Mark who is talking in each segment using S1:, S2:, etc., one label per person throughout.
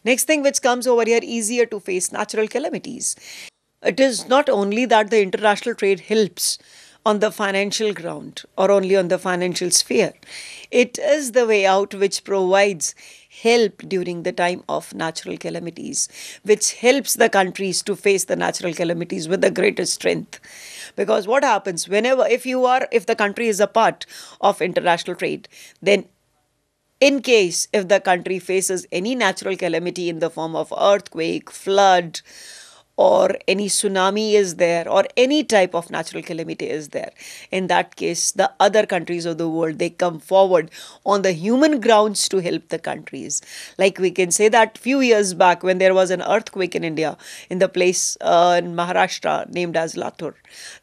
S1: Next thing which comes over here, easier to face natural calamities. It is not only that the international trade helps on the financial ground or only on the financial sphere, it is the way out which provides help during the time of natural calamities, which helps the countries to face the natural calamities with the greatest strength. Because what happens whenever, if the country is a part of international trade, then in case if the country faces any natural calamity in the form of earthquake, flood, or any tsunami is there, or any type of natural calamity is there, in that case the other countries of the world, they come forward on the human grounds to help the countries. Like we can say that few years back when there was an earthquake in India, in the place in Maharashtra named as Latur,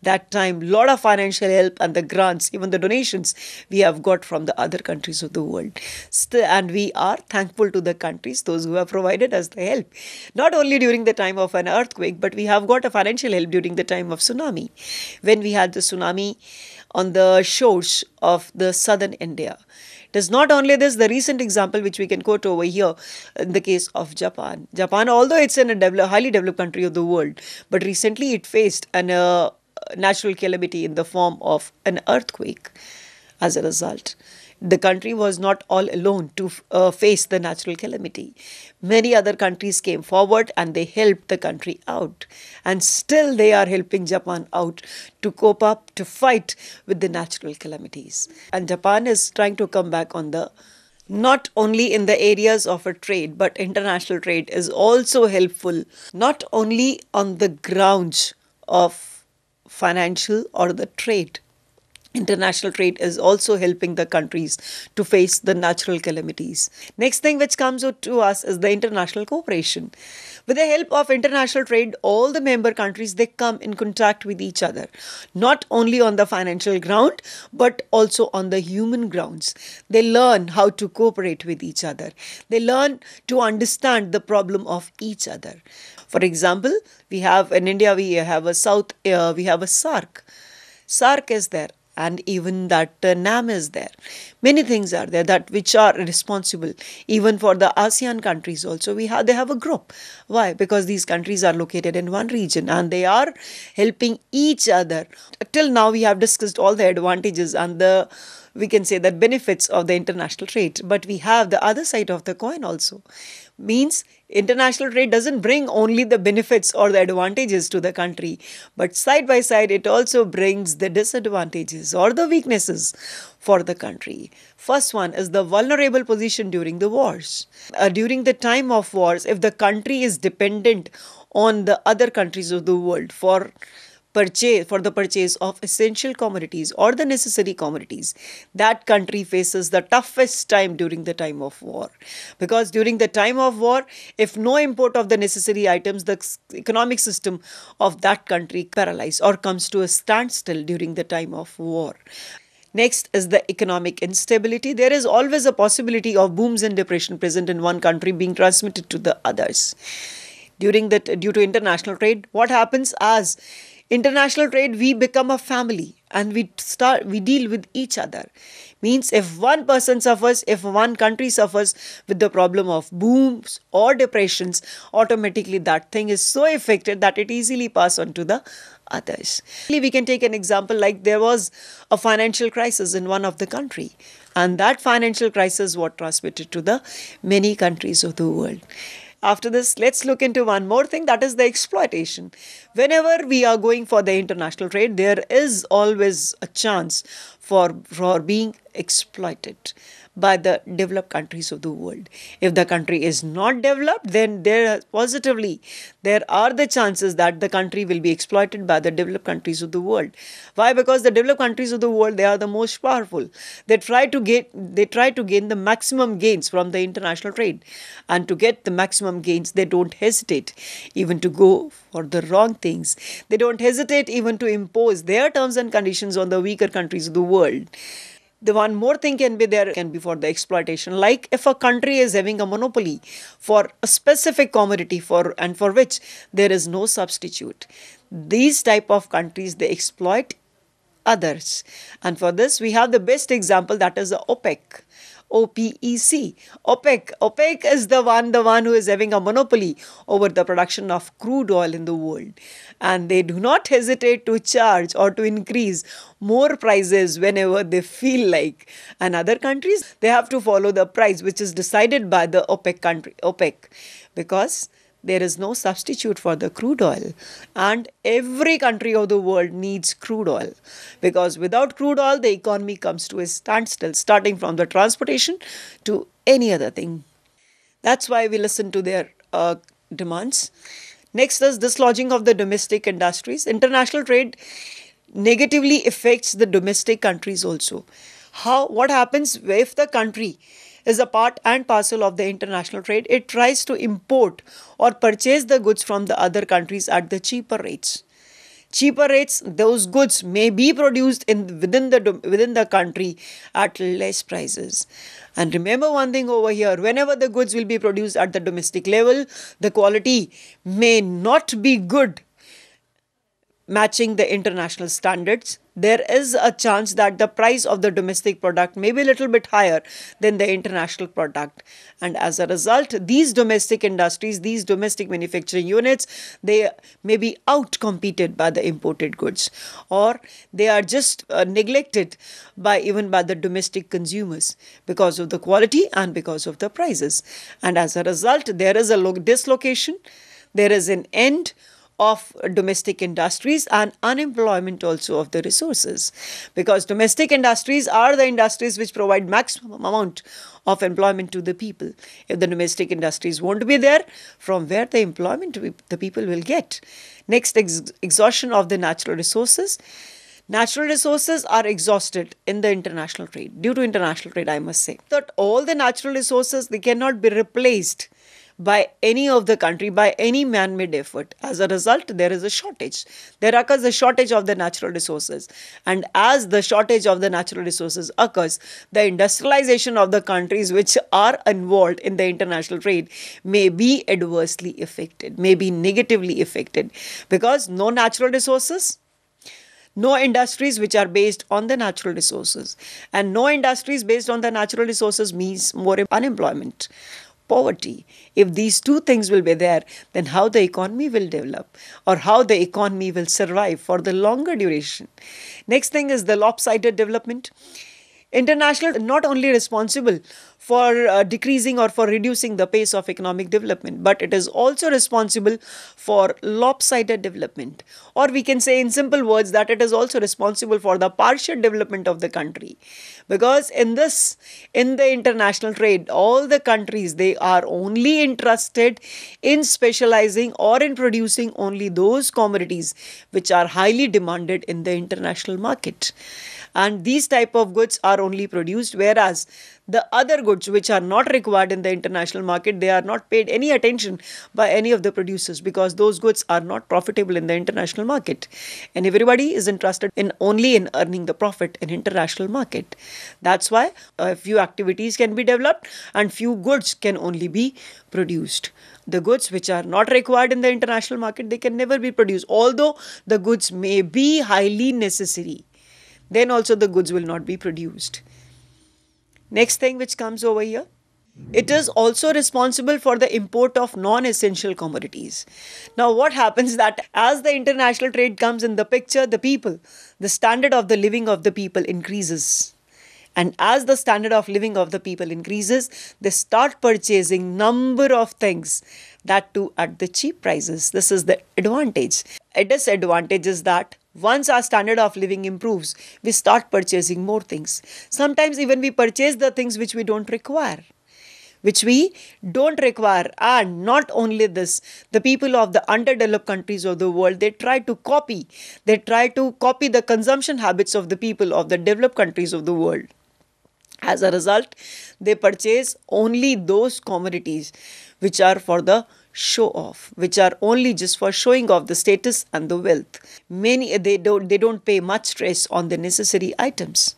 S1: that time lot of financial help and the grants, even the donations, we have got from the other countries of the world. And we are thankful to the countries, those who have provided us the help, not only during the time of an earthquake, but we have got a financial help during the time of tsunami, when we had the tsunami on the shores of the southern India. It is not only this, the recent example which we can quote over here in the case of Japan. Japan, although it's in a highly developed country of the world, but recently it faced an natural calamity in the form of an earthquake. As a result, the country was not all alone to face the natural calamity. Many other countries came forward and they helped the country out. And still they are helping Japan out to cope up, to fight with the natural calamities. And Japan is trying to come back on the, not only in the areas of a trade, but international trade is also helpful, not only on the grounds of financial or the trade. International trade is also helping the countries to face the natural calamities. Next thing which comes to us is the international cooperation. With the help of international trade, all the member countries, they come in contact with each other, not only on the financial ground, but also on the human grounds. They learn how to cooperate with each other. They learn to understand the problem of each other. For example, we have in India, we have a SAARC. SAARC is there, and even that NAM is there. Many things are there that which are responsible. Even for the ASEAN countries also, they have a group. Why? Because these countries are located in one region and they are helping each other. Till now, we have discussed all the advantages and the, we can say that, benefits of the international trade. But we have the other side of the coin also. Means international trade doesn't bring only the benefits or the advantages to the country, but side by side it also brings the disadvantages or the weaknesses for the country. First one is the vulnerable position during the wars. During the time of wars, if the country is dependent on the other countries of the world for the purchase of essential commodities or the necessary commodities, that country faces the toughest time during the time of war. Because during the time of war, if no import of the necessary items, the economic system of that country paralyzes or comes to a standstill during the time of war. Next is the economic instability. There is always a possibility of booms and depression present in one country being transmitted to the others. Due to international trade, what happens as international trade, we become a family and we deal with each other. Means if one person suffers, if one country suffers with the problem of booms or depressions, automatically that thing is so affected that it easily passes on to the others. We can take an example like there was a financial crisis in one of the country, and that financial crisis was transmitted to the many countries of the world. After this, let's look into one more thing, that is the exploitation. Whenever we are going for the international trade, there is always a chance for being exploited by the developed countries of the world. If the country is not developed, then there are the chances that the country will be exploited by the developed countries of the world. Why? Because the developed countries of the world, they are the most powerful. They try to gain the maximum gains from the international trade. And to get the maximum gains, they don't hesitate even to go for the wrong things. They don't hesitate even to impose their terms and conditions on the weaker countries of the world. The one more thing can be for the exploitation. Like if a country is having a monopoly for a specific commodity for which there is no substitute, these type of countries, they exploit others. And for this, we have the best example, that is the OPEC. OPEC. OPEC is the one who is having a monopoly over the production of crude oil in the world. And they do not hesitate to charge or to increase more prices whenever they feel like. And other countries, they have to follow the price which is decided by the OPEC, because there is no substitute for the crude oil. And every country of the world needs crude oil, because without crude oil, the economy comes to a standstill, starting from the transportation to any other thing. That's why we listen to their demands. Next is dislodging of the domestic industries. International trade negatively affects the domestic countries also. What happens if the country is a part and parcel of the international trade? It tries to import or purchase the goods from the other countries at the cheaper rates. Cheaper rates, those goods may be produced within the country at less prices. And remember one thing over here: whenever the goods will be produced at the domestic level, the quality may not be good, matching the international standards. There is a chance that the price of the domestic product may be a little bit higher than the international product. And as a result, these domestic industries, these domestic manufacturing units, they may be out-competed by the imported goods, or they are just neglected even by the domestic consumers because of the quality and because of the prices. And as a result, there is a dislocation, there is an end of domestic industries and unemployment also of the resources, because domestic industries are the industries which provide maximum amount of employment to the people. If the domestic industries won't be there, from where the employment the people will get? Next, exhaustion of the natural resources. Natural resources are exhausted in the international trade, due to international trade, I must say. That all the natural resources, they cannot be replaced by any of the country, by any man-made effort. As a result, there is a shortage. There occurs a shortage of the natural resources. And as the shortage of the natural resources occurs, the industrialization of the countries which are involved in the international trade may be adversely affected, may be negatively affected, because no natural resources, no industries which are based on the natural resources. And no industries based on the natural resources means more unemployment, poverty. If these two things will be there, then how the economy will develop, or how the economy will survive for the longer duration? Next thing is the lopsided development. International not only responsible for decreasing or for reducing the pace of economic development, but it is also responsible for lopsided development. Or we can say in simple words that it is also responsible for the partial development of the country. Because in the international trade, all the countries, they are only interested in specializing or in producing only those commodities which are highly demanded in the international market. And these type of goods are only produced, whereas the other goods which are not required in the international market, they are not paid any attention by any of the producers, because those goods are not profitable in the international market. And everybody is interested in only in earning the profit in international market. That's why a few activities can be developed and few goods can only be produced. The goods which are not required in the international market, they can never be produced. Although the goods may be highly necessary, then also the goods will not be produced. Next thing which comes over here, it is also responsible for the import of non-essential commodities. Now what happens that as the international trade comes in the picture, the standard of the living of the people increases. And as the standard of living of the people increases, they start purchasing number of things, that too at the cheap prices. This is the advantage. A disadvantage is that once our standard of living improves, we start purchasing more things. Sometimes even we purchase the things which we don't require. And not only this, the people of the underdeveloped countries of the world, they try to copy the consumption habits of the people of the developed countries of the world. As a result, they purchase only those commodities which are for the show off, which are only just for showing off the status and the wealth. They don't pay much stress on the necessary items.